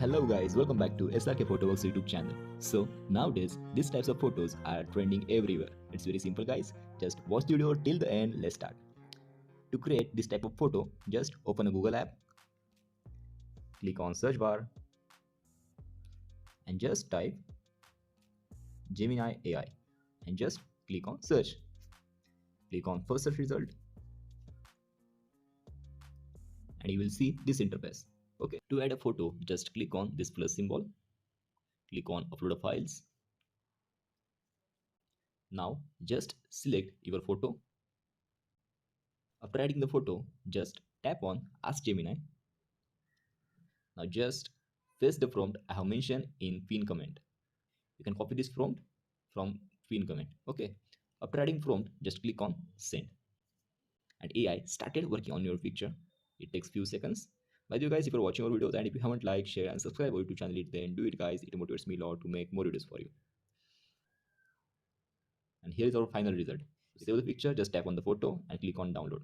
Hello guys, welcome back to SRK Photoworks YouTube channel. So nowadays, these types of photos are trending everywhere. It's very simple guys, just watch the video till the end, let's start. To create this type of photo, just open a Google app, click on search bar and just type Gemini AI and just click on search. Click on first search result and you will see this interface. Okay, to add a photo, just click on this plus symbol, click on upload files. Now just select your photo. After adding the photo, just tap on Ask Gemini. Now just paste the prompt I have mentioned in pin comment. You can copy this prompt from pin comment. Okay. After adding prompt, just click on send. And AI started working on your picture. It takes few seconds. By the way guys, if you're watching our videos and if you haven't liked, share and subscribe our YouTube channel, then do it guys. It motivates me a lot to make more videos for you. And here is our final result. To save the picture, just tap on the photo and click on download.